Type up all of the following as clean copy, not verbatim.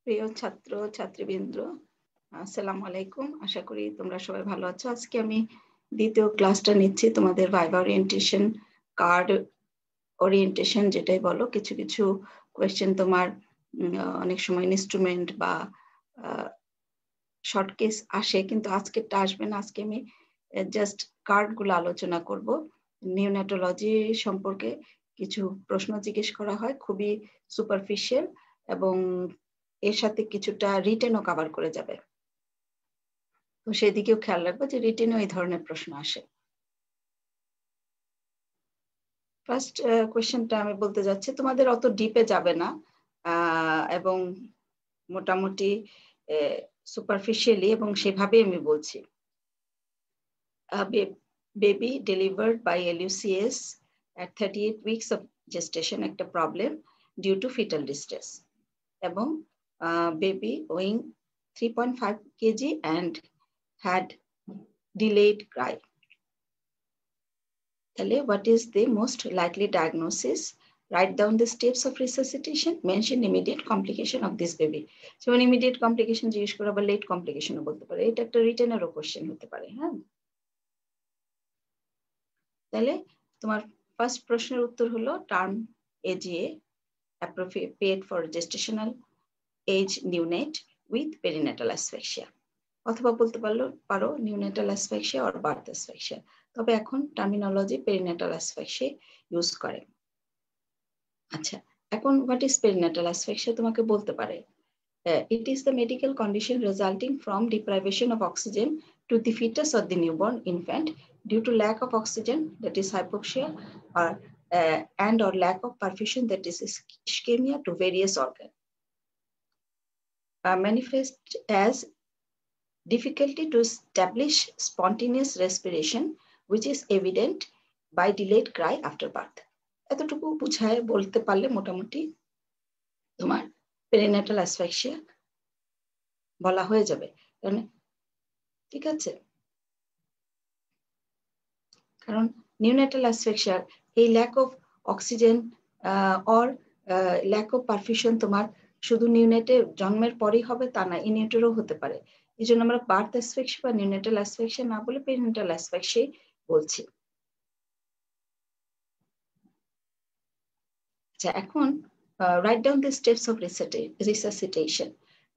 প্রিয় ছাত্র ছাত্রীবৃন্দ, আসসালামু আলাইকুম। আশা করি তোমরা সবাই ভালো আছো। আজকে আমি দ্বিতীয় ক্লাসটা নিচ্ছি তোমাদের ভাইভা ওরিয়েন্টেশন, কার্ড ওরিয়েন্টেশন যেটাই বলো। কিছু কিছু কোয়েশ্চেন তোমার অনেক সময় ইনস্ট্রুমেন্ট বা শর্ট কেস আসে, কিন্তু আজকেরটা আসবে না। আজকে আমি জাস্ট কার্ডগুলো আলোচনা করব। নিওনেটোলজি সম্পর্কে কিছু প্রশ্ন জিজ্ঞেস করা হয়, খুবই সুপারফিশিয়াল, এবং এর সাথে কিছুটা রিটেনও কভার করে যাবে। তো সেদিকেও খেয়াল রাখবো যে রিটেনও এই ধরনের প্রশ্ন আসে। ফার্স্ট কোয়েশ্চেনটা আমি বলতে যাচ্ছি, তোমাদের অত ডিপে যাবে না এবং মোটামুটি সুপারফিশিয়ালি এবং সেভাবে আমি বলছি। Baby delivered by LUCS at 38 weeks of gestation একটা problem due to fetal distress, এবং baby weighing 3.5 kg and had delayed cry. তাহলে what is the most likely diagnosis? Write down the steps of resuscitation. Mention immediate complication of this baby. So immediate complication জিজ্ঞেস করা বা late complication বলতে পারে। এটা একটা রিটেনেরও question হতে পারে। হ্যাঁ, তাহলে তোমার ফার্স্ট প্রশ্নের উত্তর হলো term AGA, appropriate for gestational age neonate with perinatal asphyxia, অথবা বলতে পারো neonatal asphyxia or birth asphyxia. তবে এখন টার্মিনোলজি পেরিনেটাল অ্যাসফিক্সিয়া ইউজ করে। আচ্ছা, এখন হোয়াট ইজ পেরিনেটাল অ্যাসফিক্সিয়া তোমাকে বলতে পারে, it is the medical condition resulting from deprivation of oxygen to the fetus or the newborn infant due to lack of oxygen, that is hypoxia, or and or lack of perfusion, that is ischemia, to various organs. Manifest as difficulty to establish spontaneous respiration, which is evident by delayed cry after birth. এতটুকু বুঝায় বলতে পারলে মোটামুটি তোমার perinatal asphyxia বলা হয়ে যাবে। ঠিক আছে, কারণ নিউনেটাল অ্যাসফিক্সিয়া এই lack of oxygen or lack of perfusion তোমার শুধু নিউনেটে জন্মের পরেই হবে তা না, ইনিউটেরও হতে পারে। এই জন্য আমরা বার্থ অ্যাসফিক্সিয়া বা নিউনেটাল অ্যাসফিক্সিয়া না বলে পেরিনেটাল অ্যাসফিক্সিয়া বলছি। আচ্ছা, এখন write down the steps of resuscitation.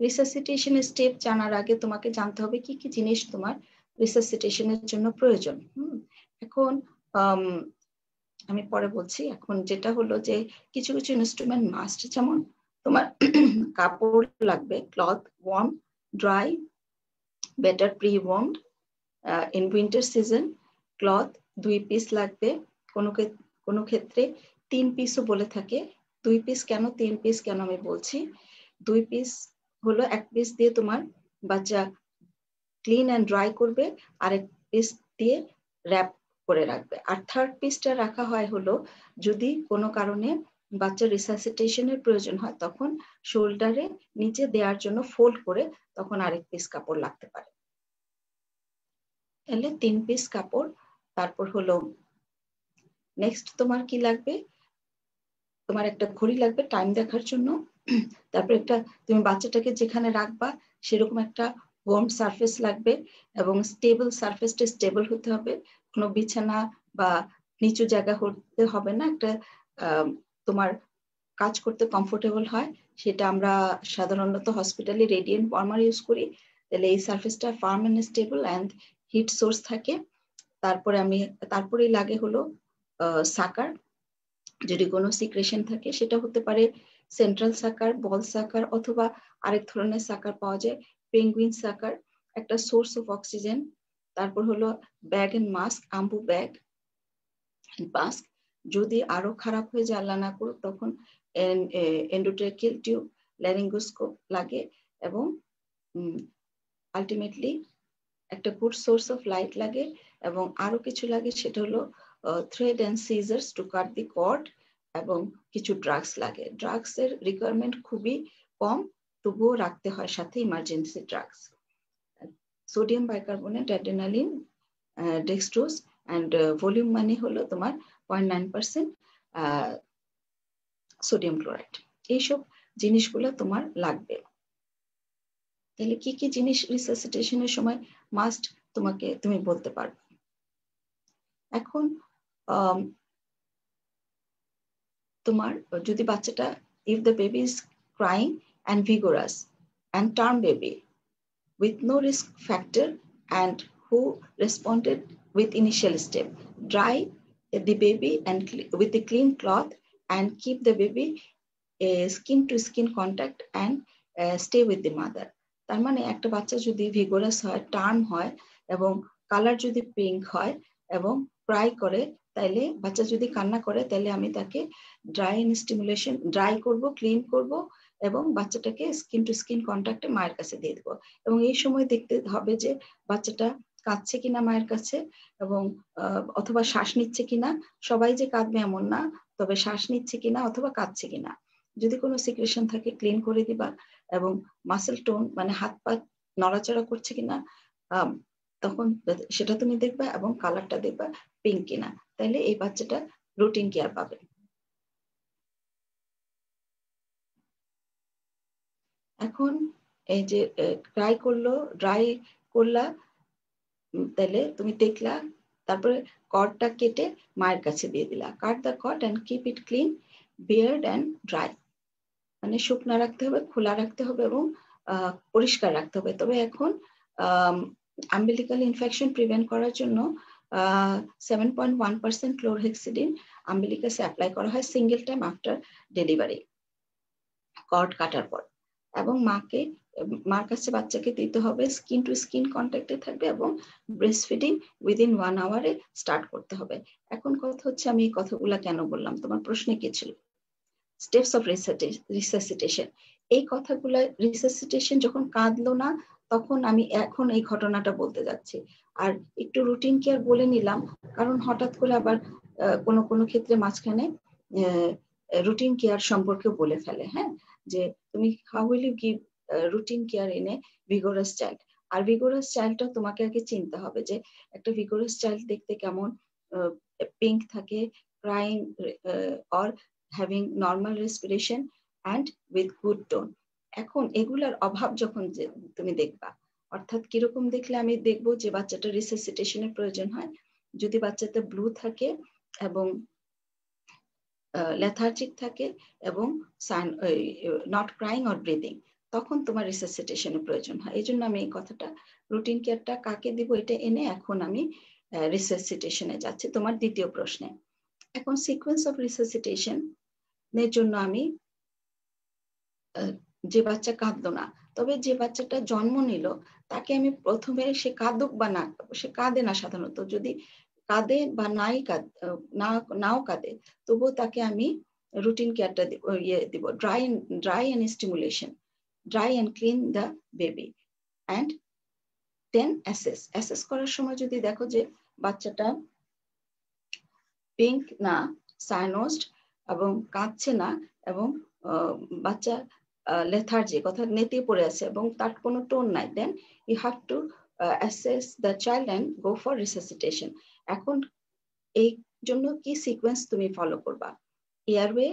রিসাসিটেশনের স্টেপ জানার আগে তোমাকে জানতে হবে কি কি জিনিস তোমার রিসাসিটেশনের জন্য প্রয়োজন। এখন আমি পরে বলছি। এখন যেটা হলো যে কিছু কিছু ইনস্ট্রুমেন্ট মাস্ট, যেমন তোমার কাপড় লাগবে, cloth, warm, dry, better pre warmed. In winter season cloth 2 piece লাগবে, কোনো ক্ষেত্রে 3 পিসও বলে থাকে। 2 পিস কেন, 3 পিস কেন আমি বলছি। 2 পিস হলো, 1 পিস দিয়ে তোমার বাচ্চা ক্লিন অ্যান্ড ড্রাই করবে, আরেক পিস দিয়ে র্যাপ করে রাখবে। আর থার্ড পিসটা রাখা হয় হলো যদি কোনো কারণে বাচ্চার রিসাসিটেশনের প্রয়োজন হয়, তখন শোল্ডারে নিচে দেওয়ার জন্য ফোল্ড করে তখন আরেক পিস কাপড় লাগতে পারে। তাহলে 3 পিস কাপড়। তারপর হলো নেক্সট তোমার কি লাগবে, তোমার একটা ঘড়ি লাগবে টাইম দেখার জন্য। তারপর একটা তুমি বাচ্চাটাকে যেখানে রাখবা সেরকম একটা ওয়ার্ম সারফেস লাগবে, এবং স্টেবল সারফেসটা স্টেবল হতে হবে, কোনো বিছানা বা নিচু জায়গা হতে হবে না, একটা তোমার কাজ করতে কমফোর্টেবল হয়। সেটা আমরা সাধারণত হসপিটালে রেডিয়েন্ট ওয়ার্মার ইউজ করি। তাহলে এই সারফেসটা firm and stable and heat source থাকে। তারপরেই লাগে হলো সাকার, যদি কোনো সিক্রেশন থাকে সেটা হতে পারে সেন্ট্রাল সাকার, বল সাকার, অথবা আরেক ধরনের সাকার পাওয়া যায়, পেঙ্গুইন সাকার, একটা সোর্স অফ অক্সিজেন। তারপর হলো bag and mask, Ambu bag mask. যদি আরো খারাপ হয়ে যায়, আল্লাহ না করুক, তখন এন্ডোট্রাকিয়াল টিউব, ল্যারিঙ্গোস্কোপ লাগে, এবং আলটিমেটলি একটা গুড সোর্স অফ লাইট লাগে, এবং আরো কিছু লাগে, সেটা হলো thread and scissors to cut the cord, এবং কিছু ড্রাগস লাগে। ড্রাগস এর রিকোয়ারমেন্ট খুবই কম, তবুও রাখতে হয় সাথে emergency drugs. Sodium bicarbonate, adrenaline, dextrose, and volume মানে হলো তোমার 0.9% সোডিয়াম ক্লোরাইড। এইসব জিনিসগুলো তোমার লাগবে। তাহলে কি কি জিনিস রিসাসিটেশনের সময় মাস্ট তুমি বলতে পারবে। এখন তোমার যদি বাচ্চাটা if the baby is crying and vigorous and term baby with no risk factor and who responded with initial step, dry the baby and with a clean cloth and keep the baby skin to skin contact and stay with the mother. তার মানে একটা বাচ্চা যদি vigorous হয়, term হয় এবং colour যদি pink হয় এবং ক্রাই করে, তাইলে বাচ্চা যদি কান্না করে তাহলে আমি তাকে ড্রাই করব, ক্লিন করব এবং বাচ্চাটাকে স্কিন টু স্কিন কন্ট্যাক্টে মায়ের কাছে দিয়ে দেবো। এবং এই সময় দেখতে হবে যে বাচ্চাটা কাঁদছে কিনা মায়ের কাছে, এবং অথবা শ্বাস নিচ্ছে কিনা। সবাই যে কাঁদবে এমন না, তবে শ্বাস নিচ্ছে কিনা অথবা কাঁদছে কিনা। যদি কোনো সিক্রেশন থাকে ক্লিন করে দিবা, এবং মাসেল টোন মানে হাত পা নড়াচড়া করছে কিনা তখন সেটা তুমি দেখবা, এবং কালারটা দেখবা পিঙ্ক কিনা। তাহলে এই বাচ্চাটা রুটিন কেয়ার পাবে। এখন এই যে ড্রাই করলা, তাহলে তুমি দেখলা, তারপরে কর্ডটা কেটে মায়ের কাছে দিয়ে দিলা। Cut the cord and keep it clean, beard and dry. মানে শুকনো রাখতে হবে, খোলা রাখতে হবে এবং পরিষ্কার রাখতে হবে। তবে এখন আম্বিলিক্যাল ইনফেকশন প্রিভেন্ট করার জন্য 7.1% ক্লোরহেক্সিডিন আম্বিলিকাসে অ্যাপ্লাই করা হয় single time after delivery, cord কাটার পর। এবং মার কাছে বাচ্চাকে দিতে হবে, স্কিন টু স্কিন কন্ট্যাক্টে থাকবে এবং ব্রেস্ট ফিডিং উইদিন 1 আওয়ারে স্টার্ট করতে হবে। এখন কথা হচ্ছে আমি এই কথাগুলা কেন বললাম, তোমার প্রশ্নে কি ছিল? স্টেপস অফ রিসাসিটেশন, এই কথাগুলা রিসাসিটেশন যখন কাঁদলো না তখন আমি এখন এই ঘটনাটা বলতে যাচ্ছি। আর একটু রুটিন কেয়ার বলে নিলাম, কারণ হঠাৎ করে আবার কোনো ক্ষেত্রে মাঝখানে রুটিন কেয়ার সম্পর্কে বলে ফেলে। হ্যাঁ, যে তুমি how will you give routine care in a vigorous child. আর ভিগোরাস চাইল্ডটা তোমাকে আগে চিনতে হবে যে একটা ভিগোরাস চাইল্ড দেখতে কেমন, পিঙ্ক থাকে, crying or having normal respiration and with good tone. এখন এগুলার অভাব যখন তুমি দেখবা, অর্থাৎ কিরকম দেখলে আমি দেখবো যে বাচ্চাটা রিসাসিটেশনের প্রয়োজন হয়। যদি বাচ্চাটা ব্লু থাকে এবং লেথার্জিক থাকে এবং নট ক্রাইং অর ব্রিদিং, তখন তোমার রিসাসিটেশনের প্রয়োজন হয়। এই জন্য আমি এই কথাটা রুটিন কেয়ারটা কাকে দিব এটা এনে এখন আমি রিসাসিটেশনে যাচ্ছি তোমার দ্বিতীয় প্রশ্নে। এখন সিকোয়েন্স অফ রিসাসিটেশন এর জন্য আমি যে বাচ্চা কাঁদলো না, তবে যে বাচ্চাটা জন্ম নিল তাকে আমি প্রথমে সে কাঁদুক বা না, সে কাঁদে না সাধারণত, যদি কাঁদে বা নাও কাঁদে তবুও তাকে আমি রুটিন কেয়ারটা দিব, dry and stimulation, dry and clean the baby and then assess করার সময় যদি দেখো যে বাচ্চাটা পিঙ্ক না, সাইনোসড এবং কাঁদছে না, এবং বাচ্চা লেথার্জিক অর্থাৎ নেতিয়ে পড়ে আছে এবং তার কোনো টোন নাই, then you have to assess the child and go for resuscitation. এখন এই জন্য কি সিকোয়েন্স তুমি ফলো করবা? Airway,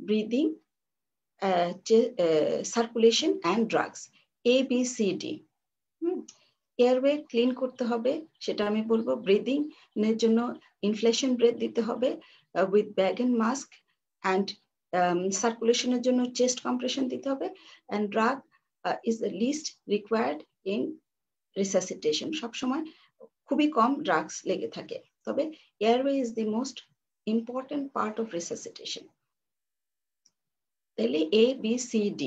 breathing, circulation and drugs, ABCD। Airway clean করতে হবে, সেটা আমি বলবো। ব্রিদিং এর জন্য ইনফ্লেশন ব্রেথ দিতে হবে with bag and mask, and সার্কুলেশনের জন্য চেস্ট কম্প্রেশন দিতে হবে, and drug is the list required in resuscitation. সবসময় খুবই কম ড্রাগস লেগে থাকে, তবে airway is the most important part of resuscitation. তাহলে ABCD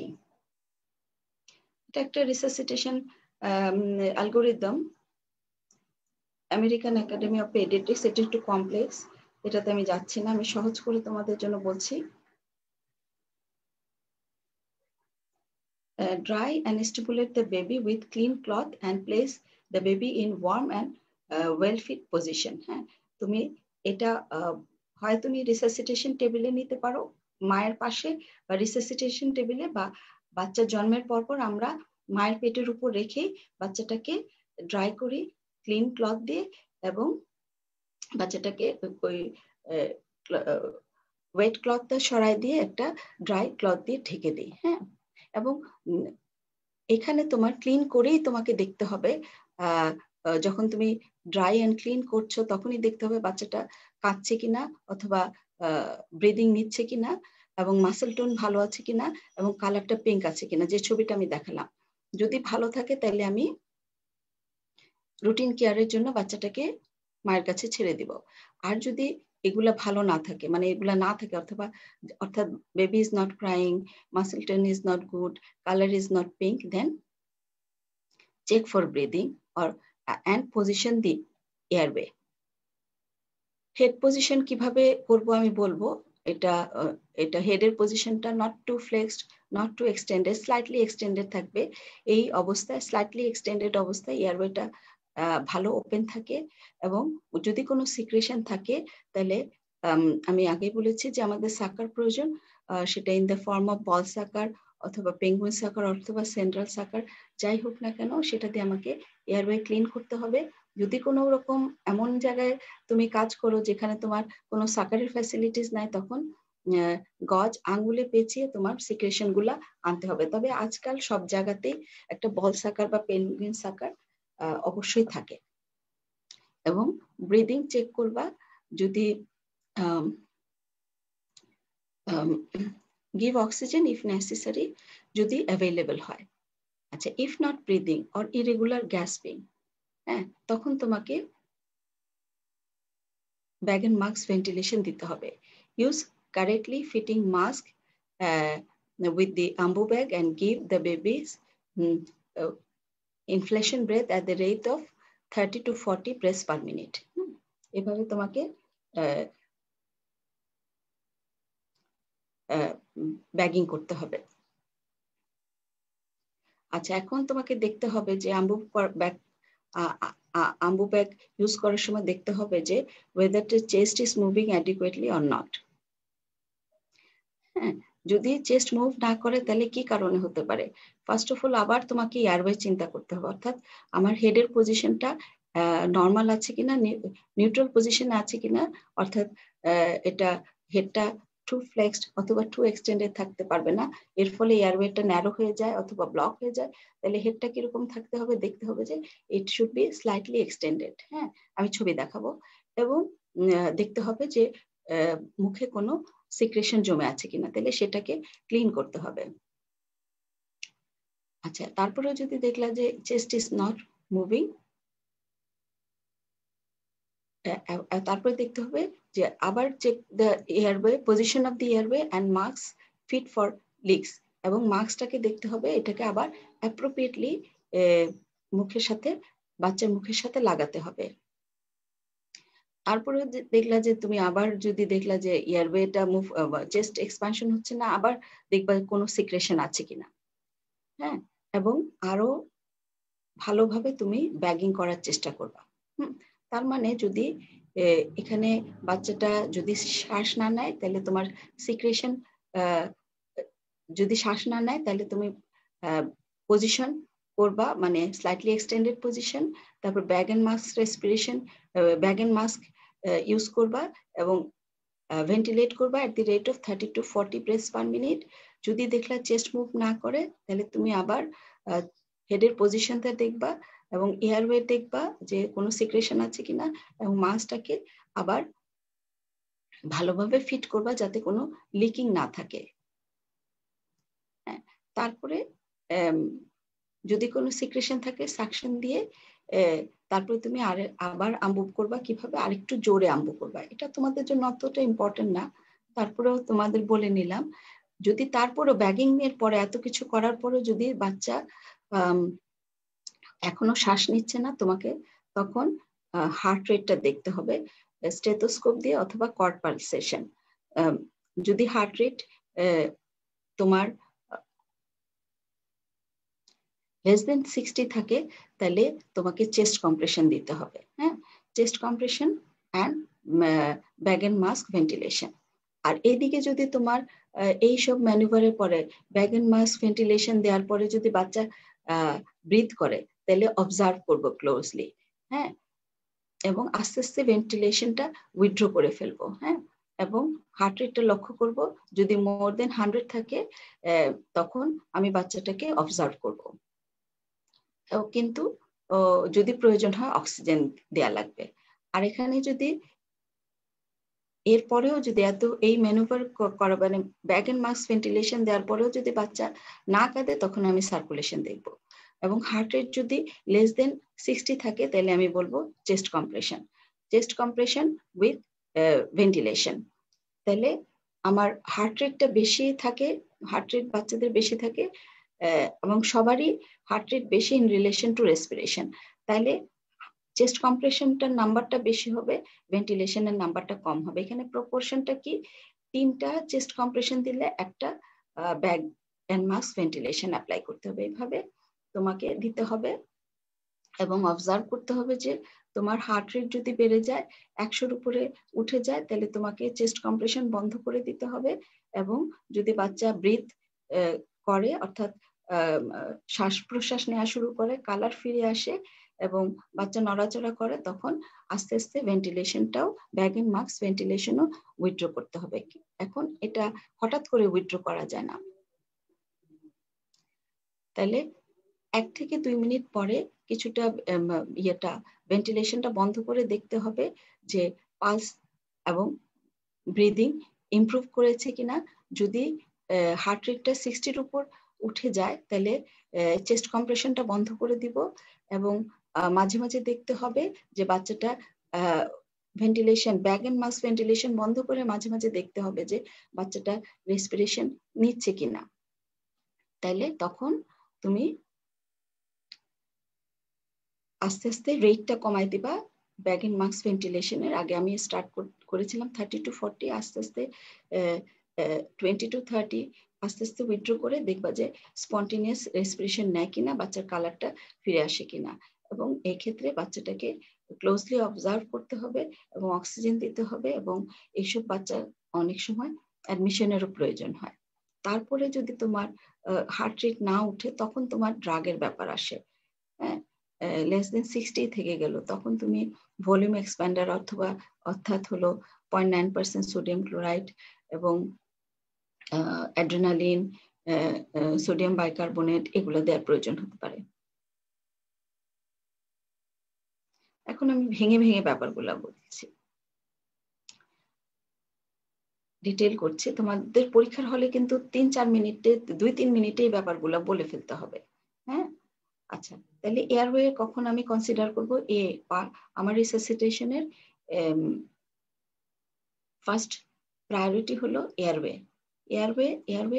এটা একটা resuscitation algorithm, American Academy of Pediatrics. এটা একটু কমপ্লেক্স, এটাতে আমি যাচ্ছি না, আমি সহজ করে তোমাদের জন্য বলছি। Dry and stimulate the baby with clean cloth and place the baby in warm and well fit position. হ্যাঁ, তুমি এটা হয় তুমি রিসাসিটেশন টেবিলে নিতে পারো মায়ের পাশে, বা রিসাসিটেশন টেবিলে, বা বাচ্চা জন্মের পর আমরা মায়ের পেটের উপর রেখে বাচ্চাটাকে ড্রাই করি ক্লিন ক্লথ দিয়ে, এবং বাচ্চাটাকে ওই ওয়েট ক্লথটা সরাই দিয়ে একটা ড্রাই ক্লথ দিয়ে ঢেকে দিই। হ্যাঁ, এবং এখানে তোমার ক্লিন করেই তোমাকে দেখতে হবে, যখন তুমি ড্রাই অ্যান্ড ক্লিন করছো তখনই দেখতে হবে বাচ্চাটা কাঁদছে কিনা অথবা ব্রিদিং নিচ্ছে কিনা এবং মাসেল টোন ভালো আছে কিনা এবং কালারটা পিঙ্ক আছে কিনা, যে ছবিটা আমি দেখালাম। যদি ভালো থাকে তাহলে আমি রুটিন কেয়ারের জন্য বাচ্চাটাকে মায়ের কাছে ছেড়ে দিব। আর যদি এগুলা ভালো না থাকে, মানে এগুলা না থাকে অর্থাৎ baby is not crying, muscle tone is not good, colour is not pink, then check for breathing or and position the airway. Head position কিভাবে করব আমি বলবো। এটা হেডের পজিশনটা not too flexed, not too extended, slightly extended থাকবে। এই অবস্থায় স্লাইটলি এক্সটেন্ডেড অবস্থায় এয়ারওয়েটা ভালো ওপেন থাকে এবং যদি কোনো সিক্রেশন থাকে তাহলে আমি আগে বলেছি যে আমাদের সাকার প্রয়োজন, সেটা ইন দ্য ফর্ম অফ বল সাকার অথবা পেঙ্গুইন সাকার অথবা সেন্ট্রাল সাকার, যাই হোক না কেন সেটা দিয়ে আমাকে এয়ারওয়ে ক্লিন করতে হবে। যদি কোনো রকম এমন জায়গায় তুমি কাজ করো যেখানে তোমার কোনো সাকারের ফ্যাসিলিটিস নাই, তখন গজ আঙ্গুলে পেঁচিয়ে তোমার সিক্রেশন গুলা আনতে হবে। তবে আজকাল সব জায়গাতেই একটা বল সাকার বা পেঙ্গুইন সাকার অবশ্যই থাকে। এবং ব্রিদিং চেক করবা, যদি give oxygen if necessary যদি অ্যাভেলেবল হয়। আচ্ছা, if not breathing or irregular gasping, হ্যাঁ, তখন তোমাকে ব্যাগ এন্ড মাস্ক ভেন্টিলেশন দিতে হবে। Use correctly fitting mask with the ambu bag and give the babies inflation breath at the rate of 30 to 40 breaths per minute. এভাবে তোমাকে bagging করতে হবে। আচ্ছা, এখন তোমাকে দেখতে হবে যে আম্বু ব্যাগ ইউজ করার সময় দেখতে হবে যে whether the chest is moving adequately or not. হ্যাঁ, যদি চেস্ট মুভ না করে তাহলে কি কারণে হতে পারে? ফার্স্ট অফ অল আবার তোমাকে এয়ারওয়ে চিন্তা করতে হবে, অর্থাৎ আমার হেডের পজিশনটা নর্মাল আছে কিনা, নিউট্রাল পজিশনে আছে কিনা, অর্থাৎ এটা হেডটা টু ফ্লেক্সড অথবা টু এক্সটেন্ডেড থাকতে পারবে না, এর ফলে এয়ারওয়েটা ন্যারো হয়ে যায় অথবা ব্লক হয়ে যায়। তাহলে হেডটা কিরকম থাকতে হবে, দেখতে হবে যে it should be slightly extended. হ্যাঁ, আমি ছবি দেখাবো। এবং দেখতে হবে যে মুখে কোনো সিক্রেশন জমে আছে কিনা, তাহলে সেটাকে ক্লিন করতে হবে। আচ্ছা, তারপরেও যদি দেখলা যে চেস্ট ইজ নট মুভিং, তারপরে দেখতে হবে যে আবার check the airway, position of the airway and mask fit for leaks, এবং মাস্কটাকে দেখতে হবে এটাকে আবার অ্যাপ্রোপ্রিয়েটলি মুখের সাথে, বাচ্চার মুখের সাথে লাগাতে হবে। তারপরে দেখলা যে তুমি আবার যদি দেখলা যে এয়ারওয়েটা মুভ, চেস্ট এক্সপানশন হচ্ছে না, আবার দেখবা কোনো সিক্রেশন আছে কিনা। হ্যাঁ, এবং আরো ভালোভাবে তুমি ব্যাগিং করার চেষ্টা করবা। তার মানে যদি এখানে বাচ্চাটা যদি শ্বাস না নেয় তাহলে তোমার সিক্রেশন, যদি শ্বাস না নেয় তাহলে তুমি পজিশন করবা, মানে স্লাইটলি এক্সটেন্ডেড পজিশন, তারপর bag and mask respiration, bag and mask use করবা এবং ভেন্টিলেট করবা at the rate of 30 to 40 breaths per minute। যদি দেখলা চেস্ট মুভ না করে তাহলে তুমি আবার হেডের পজিশনটা দেখবা এবং এয়ারওয়ে দেখবা যে কোনো সিক্রেশন আছে কিনা, এবং মাস্কটাকে আবার ভালোভাবে ফিট করবা যাতে কোনো লিকিং না থাকে। তারপরে যদি কোনো সিক্রেশন থাকে সাকশন দিয়ে তারপরে তুমি আবার আম্বু করবা। কিভাবে? আরেকটু জোরে আম্বু করবা। এটা তোমাদের জন্য অতটা ইম্পর্টেন্ট না, তারপরেও তোমাদের বলে নিলাম। যদি তারপরও ব্যাগিং এর পরে এত কিছু করার পরে যদি বাচ্চা এখনো শ্বাস নিচ্ছে না, তোমাকে তখন হার্ট রেটটা দেখতে হবে স্টেথোস্কোপ দিয়ে অথবা কর্ড পালসেশন। যদি হার্ট রেট তোমার less than 60 থাকে তাহলে তোমাকে চেস্ট কম্প্রেশন দিতে হবে। হ্যাঁ, chest compression and bag and mask ventilation. আর এইদিকে যদি তোমার এইসব ম্যানুভারের পরে ব্যাগ এন্ড মাস্ক ভেন্টিলেশন দেওয়ার পরে যদি বাচ্চা ব্রিথ করে তাহলে অবজার্ভ করবো ক্লোজলি। হ্যাঁ, এবং আস্তে আস্তে ভেন্টিলেশনটা উইথড্র করে ফেলবো। হ্যাঁ, এবং হার্ট রেটটা লক্ষ্য করব, যদি মোর দেন 100 থাকে তখন আমি বাচ্চাটাকে অবজার্ভ করব। কিন্তু যদি প্রয়োজন হয় অক্সিজেন দেয়া লাগবে। আর এখানে যদি এরপরেও যদি এই ম্যানুভার করা মানে ব্যাগ এন্ড মাস্ক ভেন্টিলেশন দেওয়ার পরেও যদি বাচ্চা না কাঁদে তখন আমি সার্কুলেশন দেখব। এবং হার্ট রেট যদি লেস দেন 60 থাকে তাহলে আমি বলবো চেস্ট কম্প্রেশন উইথ ভেন্টিলেশন। তাহলে আমার হার্ট রেটটা বেশি থাকে, হার্ট রেট বাচ্চাদের বেশি থাকে এবং সবারই হার্ট রেট বেশি ইন রিলেশন টু রেসপিরেশন। তাহলে চেস্ট কম্প্রেশনটার নাম্বারটা বেশি হবে, ভেন্টিলেশনের নাম্বারটা কম হবে। এখানে প্রপোর্শনটা কি, 3টা চেস্ট কম্প্রেশন দিলে একটা bag and mask ventilation apply করতে হবে। এইভাবে তোমাকে দিতে হবে এবং অবজার্ভ করতে হবে যে তোমার হার্ট রেট যদি বেড়ে যায় 100-র উপরে উঠে যায় তাহলে তোমাকে চেস্ট কম্প্রেশন বন্ধ করে দিতে হবে। এবং যদি বাচ্চা ব্রিথ করে অর্থাৎ শ্বাস প্রশ্বাস নেওয়া শুরু করে, কালার ফিরে আসে এবং বাচ্চা নড়াচড়া করে, তখন আস্তে আস্তে ভেন্টিলেশনটাও ব্যাগ এন্ড মাস্ক ভেন্টিলেশনও উইথড্র করতে হবে। এখন এটা হঠাৎ করে উইথড্র করা যায় না। তাহলে 1 থেকে 2 মিনিট পরে কিছুটা ভেন্টিলেশনটা বন্ধ করে দেখতে হবে যে পালস এবং ব্রিদিং ইমপ্রুভ করেছে কিনা। যদি হার্ট রেটটা 60-র উপর উঠে যায় তাহলে চেস্ট কম্প্রেশনটা বন্ধ করে দিব এবং মাঝে মাঝে দেখতে হবে যে বাচ্চাটা ventilation bag and mask ventilation বন্ধ করে মাঝে মাঝে দেখতে হবে যে বাচ্চাটা রেসপিরেশন নিচ্ছে কিনা। তাইলে তখন তুমি আস্তে আস্তে রেটটা কমাই দিবা। ব্যাগ এন্ড মাস্ক ভেন্টিলেশনের আগে আমি স্টার্ট করেছিলাম 30 to 40, আস্তে আস্তে 20 to 30 আস্তে আস্তে উইথড্র করে দেখবা যে স্পন্টেনিয়াস রেসপিরেশন নেয় কিনা, বাচ্চার কালারটা ফিরে আসে কিনা। এবং এই ক্ষেত্রে বাচ্চাটাকে ক্লোজলি অবজার্ভ করতে হবে এবং অক্সিজেন দিতে হবে এবং এইসব বাচ্চার অনেক সময় অ্যাডমিশনেরও প্রয়োজন হয়। তারপরে যদি তোমার হার্ট রেট না উঠে তখন তোমার ড্রাগের ব্যাপার আসে। হ্যাঁ, লেস দেন 60 থেকে গেল তখন তুমি ভলিউম এক্সপ্যান্ডার অর্থাৎ হলো 0.9% সোডিয়াম ক্লোরাইড এবং অ্যাড্রেনালিন, সোডিয়াম বাইকার্বনেট এগুলো দেওয়ার প্রয়োজন হতে পারে। এখন আমি ভেঙে ভেঙে ব্যাপারগুলো বলছি, ডিটেল করছি। তোমাদের পরীক্ষার হলে কিন্তু 3-4 মিনিটে 2-3 মিনিটে এই ব্যাপারগুলো বলে ফেলতে হবে। হ্যাঁ, আচ্ছা, তাহলে এয়ারওয়ে কখন আমি কনসিডার করব? আমার রিসাসিটেশনের ফার্স্ট প্রায়োরিটি হলো এয়ারওয়ে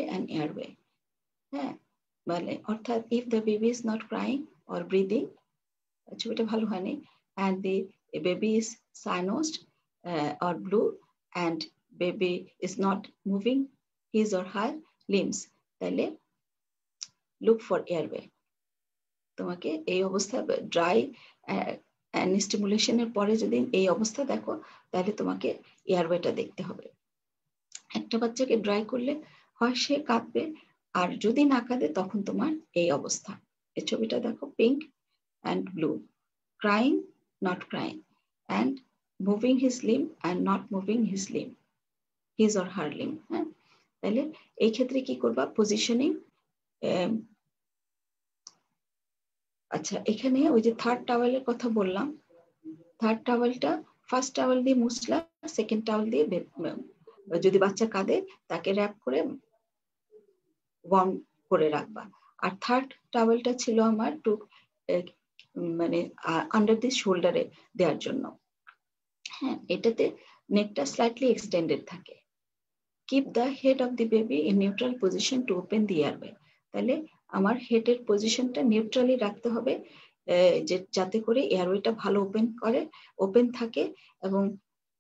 অ্যান্ড এয়ারওয়ে। হ্যাঁ, মানে অর্থাৎ if the baby is not crying or breathing, ছবিটা ভালো হয়নি, and the baby is cyanosed or blue and baby is not moving his or her limbs, তাহলে look for airway। তোমাকে এই অবস্থা ড্রাই স্টিমুলেশনের পরে যদি এই অবস্থা দেখো তাহলে তোমাকে এয়ারওয়েটা দেখতে হবে। একটা বাচ্চাকে ড্রাই করলে হয় সে কাঁদবে, আর যদি না কাঁদে তখন তোমার এই অবস্থা। এই ছবিটা দেখো, pink and blue, crying, not crying, and moving his limb and not moving his limb, his or her limb। হ্যাঁ, তাহলে এই ক্ষেত্রে কি করবা? পজিশনিং। আচ্ছা, এখানে ওই যে থার্ড টাওয়েলের কথা বললাম, থার্ড টাওয়েলটা ফার্স্ট টাওয়েল দিয়ে মুছলা, সেকেন্ড টাওয়েল দিয়ে যদি বাচ্চা কাঁদে তাকে র্যাপ করে ওয়ার্ম করে রাখবা। আর থার্ড টাওয়েলটা ছিল আমার মানে আন্ডার দি শোল্ডারে দেওয়ার জন্য। হ্যাঁ, এটাতে নেকটা স্লাইটলি এক্সটেন্ডেড থাকে। Keep the head of the baby in neutral position to open the airway. তাহলে আমার হেডের পজিশনটা নিউট্রালি রাখতে হবে যাতে করে এয়ারওয়েটা ভালো ওপেন থাকে এবং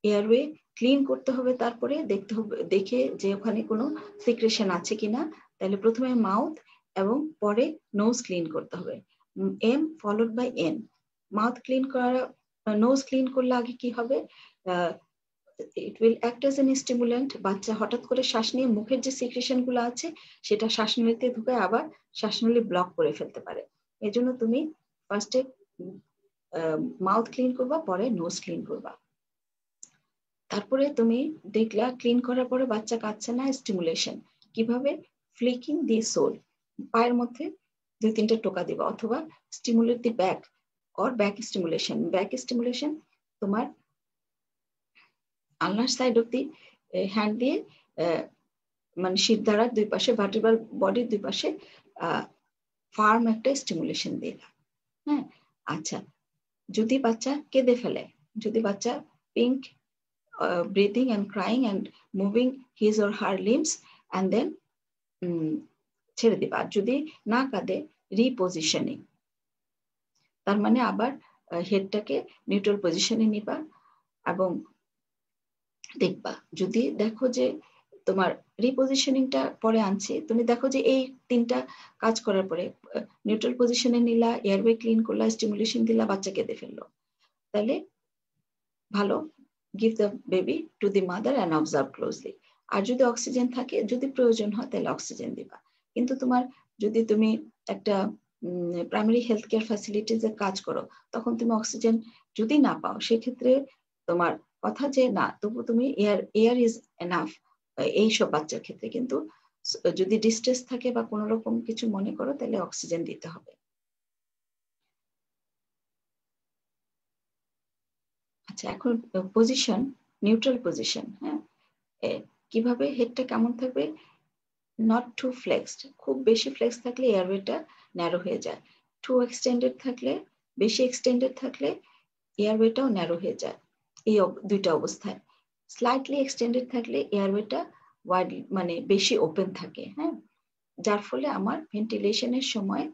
এয়ারওয়ে ক্লিন করতে হবে। তারপরে দেখতে হবে, দেখে যে ওখানে কোনো সিক্রেশন আছে কিনা। তাহলে প্রথমে মাউথ এবং পরে নোজ ক্লিন করতে হবে, M followed by N. Mouth clean করা, নোজ ক্লিন করলে আগে কি হবে? It will act as an stimulant. বাচ্চা হঠাৎ করে শ্বাস নিয়ে মুখের যে সিক্রেশন গুলো আছে সেটা শ্বাসনলীতে ঢুকে আবার শ্বাসনলী ব্লক করে ফেলতে পারে। এই জন্য তুমি ফার্স্টে মাউথ ক্লিন করবা, পরে নোজ ক্লিন করবা। তারপরে তুমি দেখলা ক্লিন করার পরে বাচ্চা কাঁদছে না, স্টিমুলেশন কিভাবে? ফ্লিকিং দি সোল, পায়ের মধ্যে 2-3টা টোকা দিবা, অথবা stimulate the back or back stimulation. Back stimulation তোমার আলনার সাইড অফ দি হ্যান্ড দিয়ে মানে শির দ্বারা দুই পাশে ভার্টিব্রাল বডির দুই পাশে ফার্ম একটা স্টিমুলেশন দিলা। হ্যাঁ, আচ্ছা, যদি বাচ্চা কেঁদে ফেলে, যদি বাচ্চা pink breathing and crying and moving his or her limbs and then ছেড়ে দিবা। যদি না কাঁদে, রিপোজিশনিং, তার মানে আবার হেডটাকে নিউট্রাল পজিশনে নিবা এবং দেখবা। যদি দেখো যে তোমার রিপোজিশনিংটা পরে আনছি, তুমি দেখো যে এই 3টা কাজ করার পরে নিউট্রাল পজিশনে নিলা, এয়ারওয়ে ক্লিন করলা, স্টিমুলেশন দিলা, বাচ্চা কেঁদে ফেললো, তাহলে ভালো, give the baby to the mother and observe closely. আর যদি অক্সিজেন থাকে, যদি প্রয়োজন হয় তাহলে অক্সিজেন দিবা। কিন্তু তোমার যদি তুমি একটা প্রাইমারি হেলথ কেয়ার ফ্যাসিলিটিসে কাজ করো, তখন তুমি অক্সিজেন যদি না পাও, সেক্ষেত্রে তোমার কথা যে না, তবু তুমি এয়ার ইজ এনাফ এইসব বাচ্চার ক্ষেত্রে। কিন্তু যদি ডিস্ট্রেস থাকে বা কোনো রকম কিছু মনে করো, তাহলে অক্সিজেন দিতে হবে। আচ্ছা, এখন পজিশন, নিউট্রাল পজিশন। হ্যাঁ, কিভাবে হেডটা কেমন থাকবে? নট টু ফ্লেক্সড, খুব বেশি ফ্লেক্স থাকলে এয়ারওয়েটা ন্যারো হয়ে যায়। টু এক্সটেন্ডেড থাকলে, বেশি এক্সটেন্ডেড থাকলে এয়ারওয়েটাও ন্যারো হয়ে যায়। এই দুইটা অবস্থায় স্লাইটলি এক্সটেন্ডেড থাকলে এয়ারওয়েটা ওয়াইড মানে বেশি ওপেন থাকে। হ্যাঁ, যার ফলে আমার ভেন্টিলেশনের সময়